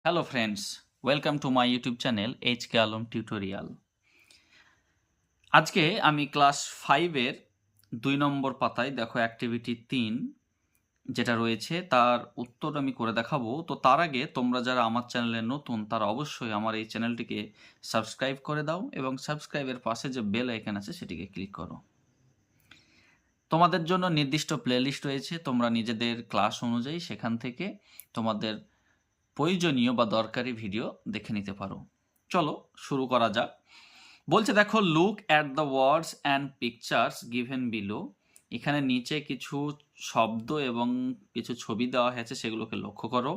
Hello friends, welcome to my YouTube channel HK Alam tutorial. আজকে আমি class 5-এর 2 নম্বর পাতায় দেখো অ্যাক্টিভিটি 3 যেটা রয়েছে তার উত্তর আমি করে দেখাবো। তো তার আগে তোমরা যারা আমার চ্যানেলে নতুন তারা অবশ্যই আমার এই চ্যানেলটিকে সাবস্ক্রাইব করে দাও এবং সাবস্ক্রাইবের পাশে যে বেল আইকন আছে সেটিকে ক্লিক করো। তোমাদের জন্য নির্দিষ্ট প্লেলিস্ট রয়েছে, তোমরা নিজেদের ক্লাস অনুযায়ী সেখান থেকে তোমাদের প্রয়োজনীয় বা দরকারি ভিডিও দেখে নিতে পারো। চলো শুরু করা যাক। বলছে দেখো, look at the words and pictures given below. এখানে নিচে কিছু শব্দ এবং কিছু ছবি দেওয়া হয়েছে, সেগুলোকে লক্ষ্য করো।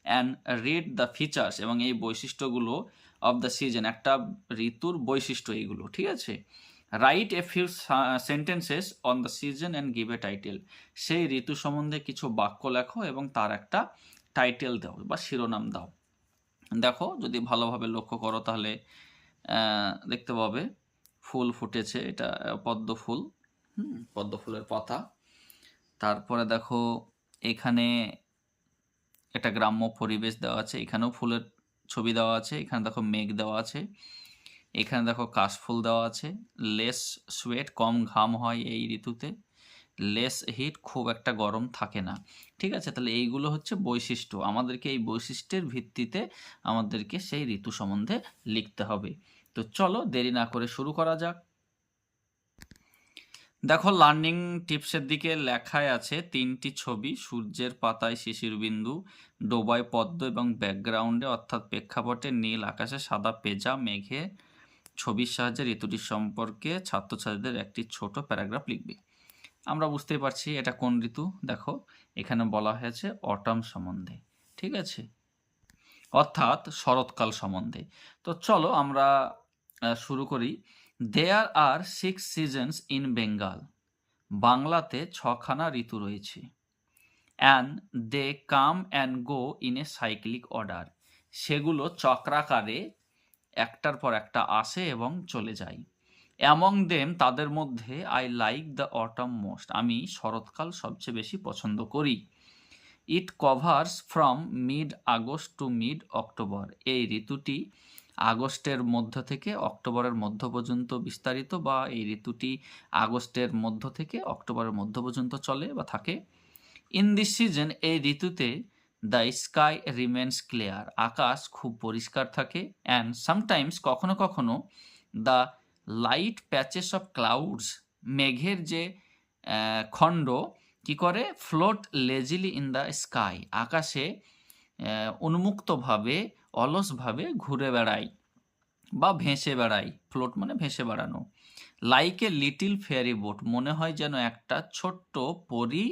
অ্যান্ড রিড দ্য ফিচার্স, এবং এই বৈশিষ্ট্যগুলো অফ দ্য সিজন, একটা ঋতুর বৈশিষ্ট্য এইগুলো, ঠিক আছে। Write a few sentences on the season and give a title. সেই ঋতু সম্বন্ধে কিছু বাক্য লেখো এবং তার একটা টাইটেল দাও বা শিরোনাম দাও। দেখো, যদি ভালোভাবে লক্ষ্য করো তাহলে দেখতে পাবে ফুল ফুটেছে, এটা পদ্ম ফুল, পদ্ম ফুলের পাতা। তারপরে দেখো এখানে একটা গ্রাম্য পরিবেশ দেওয়া আছে, এখানেও ফুলের ছবি দেওয়া আছে। এখানে দেখো মেঘ দেওয়া আছে, এখানে দেখো কাশফুল দেওয়া আছে। লেস সোয়েট, কম ঘাম হয় এই ঋতুতে। লেস হিট, খুব একটা গরম থাকে না। ঠিক আছে, তাহলে এইগুলো হচ্ছে বৈশিষ্ট্য। আমাদেরকে এই বৈশিষ্ট্যের ভিত্তিতে আমাদেরকে সেই ঋতু সম্বন্ধে লিখতে হবে। তো চলো দেরি না করে শুরু করা যাক। দেখো, লার্নিং টিপসের দিকে লেখায় আছে 3টি ছবি: সূর্যের পাতায় শিশির বিন্দু, ডোবায় পদ্ম এবং ব্যাকগ্রাউন্ডে অর্থাৎ প্রেক্ষাপটে নীল আকাশে সাদা পেঁজা মেঘে। ছবির সাহায্যে ঋতুটির সম্পর্কে ছাত্রছাত্রীদের একটি ছোট প্যারাগ্রাফ লিখবে। আমরা বুঝতেই পারছি এটা কোন ঋতু। দেখো এখানে বলা হয়েছে অটাম সম্বন্ধে, ঠিক আছে, অর্থাৎ শরৎকাল সম্বন্ধে। তো চলো আমরা শুরু করি। There are 6 seasons in Bengal. বাংলাতে 6খানা ঋতু রয়েছে। And they come and go in a cyclic order. সেগুলো চক্রাকারে একটার পর একটা আসে এবং চলে যায়। অ্যামং দেম, তাদের মধ্যে, I like the autumn most, আমি শরৎকাল সবচেয়ে বেশি পছন্দ করি। It covers from mid August to mid October. এই ঋতুটি আগস্টের মধ্য থেকে অক্টোবরের মধ্য পর্যন্ত বিস্তারিত, বা এই ঋতুটি আগস্টের মধ্য থেকে অক্টোবরের মধ্য পর্যন্ত চলে বা থাকে। ইন দিস সিজন, এই ঋতুতে, দ্য স্কাই রিমেন্স ক্লিয়ার, আকাশ খুব পরিষ্কার থাকে। অ্যান্ড সামটাইমস, কখনো কখনো, the light patches of clouds, মেঘের যে খণ্ড কি করে, float lazily in the sky, আকাশে উন্মুক্তভাবে অলসভাবে ঘুরে বেড়ায় বা ভেসে বেড়ায়। ফ্লোট মানে ভেসে বেড়ানো। Like a little fairy boat, মনে হয় যেন একটা ছোট্ট পরি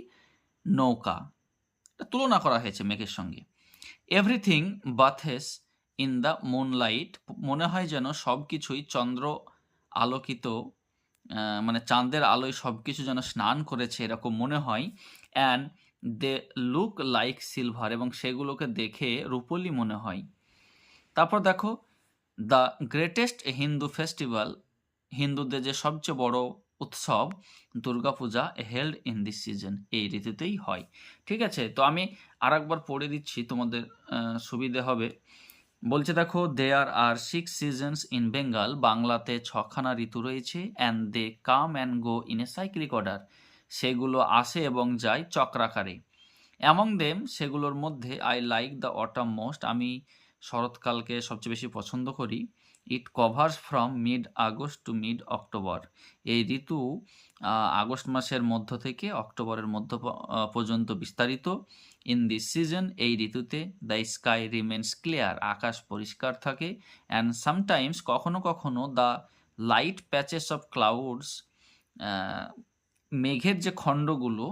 নৌকা। তুলনা করা হয়েছে মেঘের সঙ্গে। Everything bathes in the moonlight, মনে হয় যেন সব কিছুই চন্দ্র আলোকিত, মানে চাঁদের আলোয় সব কিছু যেন স্নান করেছে এরকম মনে হয়। And they look like silver, এবং সেগুলোকে দেখে রূপলি মনে হয়। তারপর দেখো, দ্য গ্রেটেস্ট হিন্দু ফেস্টিভ্যাল, হিন্দুদের যে সবচেয়ে বড় উৎসব Durga Puja, held in this season, এই ঋতুতেই হয়। ঠিক আছে, তো আমি আর একবার পড়ে দিচ্ছি, তোমাদের সুবিধে হবে। বলছে দেখো, there are 6 seasons in Bengal, বাংলাতে 6খানা ঋতু রয়েছে। And they come and go in a cyclic order, সেগুলো আসে এবং যায় চক্রাকারে। অ্যামং দেম, সেগুলোর মধ্যে, I like the autumn most, আমি শরৎকালকে সবচেয়ে বেশি পছন্দ করি। It covers from mid August to mid October, এই ঋতু আগস্ট মাসের মধ্য থেকে অক্টোবরের মধ্য পর্যন্ত বিস্তারিত। ইন দিস সিজন, এই ঋতুতে, দ্য স্কাই রিমেন্স ক্লিয়ার, আকাশ পরিষ্কার থাকে। অ্যান্ড সামটাইমস, কখনো কখনো, the light patches of clouds, মেঘের যে খণ্ডগুলো,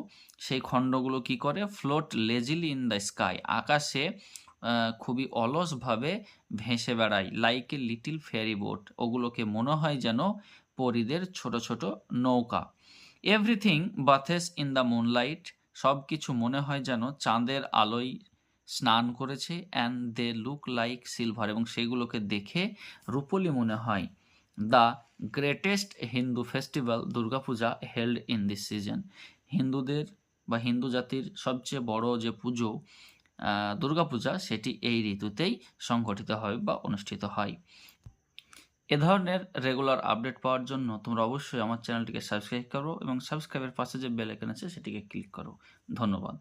সেই খণ্ডগুলো কি করে, float lazily in the sky, আকাশে খুবই অলসভাবে ভেসে বেড়ায়। Like a little fairy boat, ওগুলোকে মনে হয় যেন পরীদের ছোট ছোট নৌকা। Everything bathes in the moonlight, সব কিছু মনে হয় যেন চাঁদের আলোয় স্নান করেছে। And they look like silver, এবং সেগুলোকে দেখে রূপলি মনে হয়। The greatest Hindu festival Durga Puja held in this season, হিন্দুদের বা হিন্দু জাতির সবচেয়ে বড় যে পুজো দুর্গাপূজা সেটি এই ঋতুতেই সংগঠিত হয় বা অনুষ্ঠিত হয়। এ ধরনের রেগুলার আপডেট পাওয়ার জন্য তোমরা অবশ্যই আমার চ্যানেলটিকে সাবস্ক্রাইব করো এবং সাবস্ক্রাইবের পাশে যে বেল আইকন আছে সেটিকে ক্লিক করো। ধন্যবাদ।